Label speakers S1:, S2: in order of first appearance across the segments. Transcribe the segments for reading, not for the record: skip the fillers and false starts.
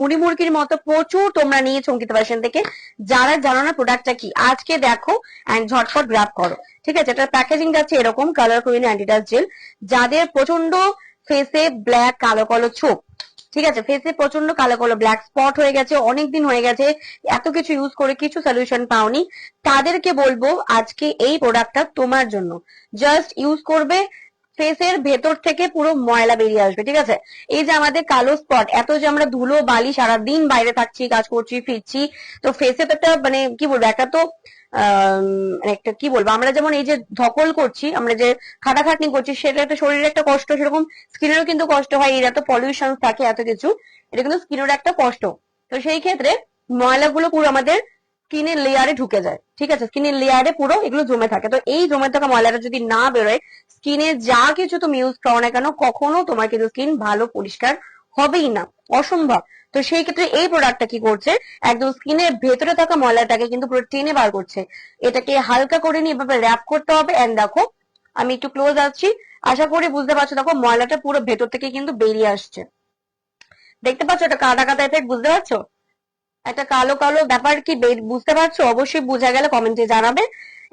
S1: মুড়ি মুরগির মতো প্রচুর তোমরা নিয়েছো অঙ্কিতা ফ্যাশন থেকে। যারা জানো না প্রোডাক্টটা কি, আজকে দেখো এন্ড ঝটপট গ্রাব করো। ঠিক আছে, এটার প্যাকেজিং যাচ্ছে এরকম, কালার কুইন অ্যান্টিটাচ জেল। যাদের প্রচন্ড ফেসে ব্ল্যাক কালো কালো ছোপ, ঠিক আছে, ফেসে প্রচন্ড কালো কালো ব্ল্যাক স্পট হয়ে গেছে, অনেকদিন হয়ে গেছে, এত কিছু ইউজ করে কিছু সলিউশন পাওনি, তাদেরকে বলবো আজকে এই প্রোডাক্টটা তোমার জন্য। জাস্ট ইউজ করবে, ফেসের ভেতর থেকে পুরো ময়লা বেরিয়ে আসবে। ঠিক আছে, এই যে আমাদের কালো স্পট, এত যে আমরা ধুলো বালি সারাদিন বাইরে থাকছি, কাজ করছি, ফিরছি, তো ফেসে তো একটা মানে কি বলবো, একটা তো একটা কি বলবো, আমরা যেমন এই যে ধকল করছি, আমরা যে খাটাখাটনি করছি, সেটা একটা শরীরের একটা কষ্ট, সেরকম স্কিনেরও কিন্তু কষ্ট হয়। এর এত পলিউশন থাকে, এত কিছু, এটা কিন্তু স্কিনের একটা কষ্ট। তো সেই ক্ষেত্রে ময়লাগুলো পুরো আমাদের স্কিনের লেয়ারে ঢুকে যায়। ঠিক আছে, স্কিনের লেয়ারে পুরো এগুলো জমে থাকে। তো এই জমে থাকা ময়লাটা যদি না বেরোয়, স্কিনে যা কিছু তুমি ইউজ করো না কেন, কখনো তোমার কিন্তু স্কিন ভালো পরিষ্কার হবেই না, অসম্ভব। তো সেই ক্ষেত্রে এই প্রোডাক্টটা কি করছে, একদম স্কিনের ভেতরে থাকা ময়লাটাকে কিন্তু পুরো টেনে বার করছে। এটাকে হালকা করে নিয়ে এভাবে র্যাপ করতে হবে। এন্ড দেখো আমি একটু ক্লোজ আসছি, আশা করি বুঝতে পারছো। দেখো ময়লাটা পুরো ভেতর থেকে কিন্তু বেরিয়ে আসছে, দেখতে পাচ্ছ? এটা কাটা কাটা এফেক্ট, বুঝতে পারছো? একটা কালো কালো ব্যাপার কি বুঝতে পারছো? অবশ্যই বোঝা গেলে কমেন্টে জানাবে।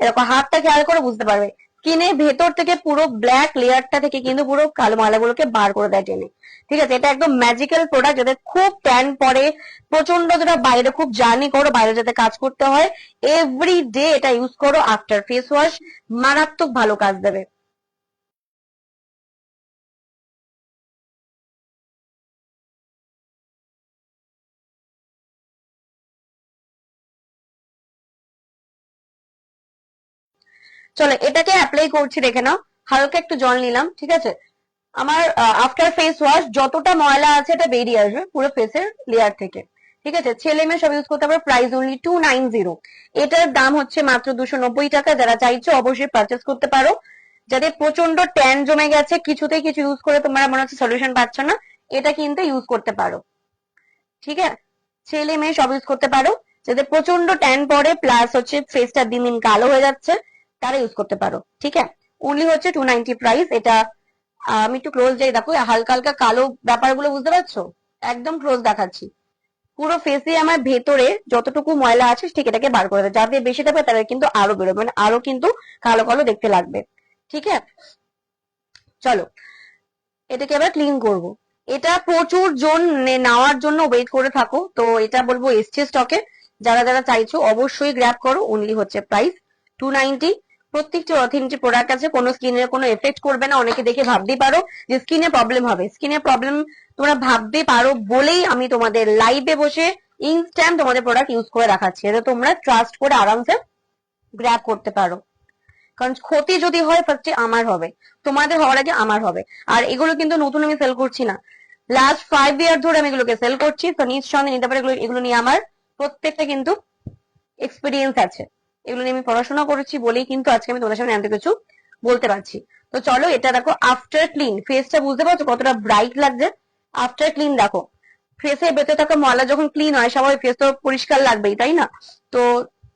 S1: এরকম হাতটা খেয়াল করে বুঝতে পারবে, স্কিনের ভেতর থেকে পুরো ব্ল্যাক লেয়ারটা থেকে কিন্তু পুরো কালো ময়লাগুলোকে বার করে দেয় টেনে। ঠিক আছে, এটা একদম ম্যাজিক্যাল প্রোডাক্ট। যাদের খুব ট্যান পড়ে, প্রচন্ড যারা বাইরে খুব জার্নি করো, বাইরে যাতে কাজ করতে হয়, এভরি ডে এটা ইউজ করো আফটার ফেস ওয়াশ, মারাত্মক ভালো কাজ দেবে। চলো এটাকে অ্যাপ্লাই করছি, দেখে নাও। হালকা একটু জল নিলাম, ঠিক আছে। আমার আফটার ফেস ওয়াশ যতটা ময়লা আছে এটা বেরিয়ে আসবে পুরো ফেসের লেয়ার থেকে। ঠিক আছে, ছেলে মেয়ে সব ইউজ করতে পারবে। Price only 290। এটার দাম হচ্ছে মাত্র 290 টাকা। যারা চাইছো অবশ্যই পারচেস করতে পারো। যাদের প্রচন্ড ট্যান জমে গেছে, কিছুতেই কিছু ইউজ করে তোমরা মনে হচ্ছে সলিউশন পাচ্ছ না, এটা কিন্তু ইউজ করতে পারো। ঠিক আছে, ছেলে মেয়ে সব ইউজ করতে পারো। যাদের প্রচন্ড ট্যান পড়ে প্লাস হচ্ছে ফেসটা দিন দিন কালো হয়ে যাচ্ছে, তারা ইউজ করতে পারো। ঠিক আছে, অনলি হচ্ছে 290 প্রাইস এটা। আমি একটু ক্লোজ যাই, দেখো হালকা হালকা কালো ব্যাপারগুলো বুঝতে পারছো? একদম ক্লোজ দেখাচ্ছি। পুরো ফেসে আমার ভেতরে যতটুকু ময়লা আছে ঠিক এটাকে বার করে দেয়। যাদের বেশি থাকবে তাদের কিন্তু আরো বেরোবে, মানে আরো কিন্তু কালো কালো দেখতে লাগবে। ঠিক আছে, চলো এটাকে এবার ক্লিন করব। এটা প্রচুর জন নেওয়ার জন্য ওয়েট করে থাকো, তো এটা বলবো এসছে স্টকে। যারা যারা চাইছো অবশ্যই গ্র্যাব করো। অনলি হচ্ছে প্রাইস 290। প্রত্যেকটি অথেন্টিক প্রোডাক্ট আছে, কোনো স্কিনের কোনো এফেক্ট করবে না। অনেকে দেখে ভাবতেই পারো যে স্কিনে প্রবলেম হবে, স্কিনে প্রবলেম তোমরা ভাবতে পারো বলেই আমি তোমাদের লাইভে বসে ইনস্ট্যান্ট তোমাদের প্রোডাক্ট ইউজ করে দেখাচ্ছি, এটা তোমরা ট্রাস্ট করে আরামসে গ্র্যাব করতে পারো। কারণ ক্ষতি যদি হয় ফার্স্টে আমার হবে, তোমাদের হওয়ার আগে আমার হবে। আর এগুলো কিন্তু নতুন আমি সেল করছি না, লাস্ট 5 ইয়ার ধরে আমি এগুলোকে সেল করছি। তো নিঃসন্দেহে নিতে পারে, এগুলো এগুলো নিয়ে আমার প্রত্যেকটা কিন্তু এক্সপিরিয়েন্স আছে। এগুলো নিয়ে আমি পড়াশোনা করেছি বলেই কিন্তু আজকে আমি তোমাদের সামনে এত কিছু বলতে পারছি। তো চলো এটা দেখো আফটার ক্লিন, ফেসটা বুঝতে পারছো কতটা ব্রাইট লাগছে? আফটার ক্লিন দেখো, ফেসের ভেতরে থাকা ময়লা যখন ক্লিন হয়, সবাই ফেস তো পরিষ্কার লাগবেই, তাই না? তো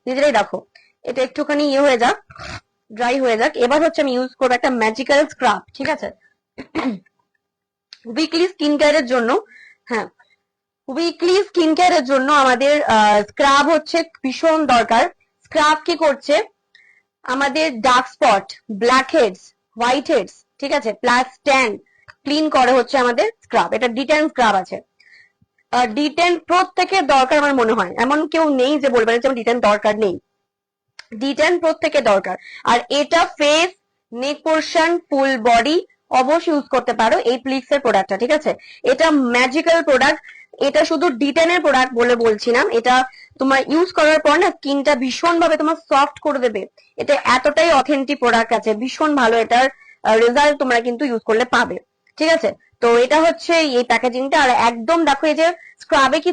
S1: নিজেরাই দেখো, এটা একটুখানি ইয়ে হয়ে যাক, ড্রাই হয়ে যাক। এবার হচ্ছে আমি ইউজ করবো একটা ম্যাজিক্যাল স্ক্রাব। ঠিক আছে, উইকলি স্কিন কেয়ারের জন্য। হ্যাঁ, উইকলি স্কিন কেয়ারের জন্য আমাদের স্ক্রাব হচ্ছে ভীষণ দরকার। স্ক্রাব কি করছে, আমাদের dark spot, black heads, white heads, ঠিক আছে, প্লাস ট্যান ক্লিন করে হচ্ছে আমাদের স্ক্রাব। এটা ডিটেন স্ক্রাব আছে। ডিটেন প্রত্যেকের দরকার আমার মনে হয়, এমন কেউ নেই যে বলবেন যে আমার ডিটেন দরকার নেই। ডিটেন প্রত্যেকের দরকার। আর এটা ফেস, নেক পোর্শন, ফুল বডি অবশ্যই ইউজ করতে পারো এই প্লিক্স এর প্রোডাক্টটা। ঠিক আছে, এটা ম্যাজিক্যাল প্রোডাক্ট। এটা শুধু ডিটেনের প্রোডাক্ট বলে বলছি না, এটা তোমার ইউজ করার পর না স্কিনটা ভীষণ ভাবে তোমার সফট করে দেবে। এটা এতটাই অথেন্টিক প্রোডাক্ট আছে, ভীষণ ভালো এটার রেজাল্ট তোমরা কিন্তু ইউজ করলে পাবে। ঠিক আছে, তো এটা হচ্ছে এই প্যাকেজিংটা। আর একদম দেখো এই যে স্ক্রাবে কি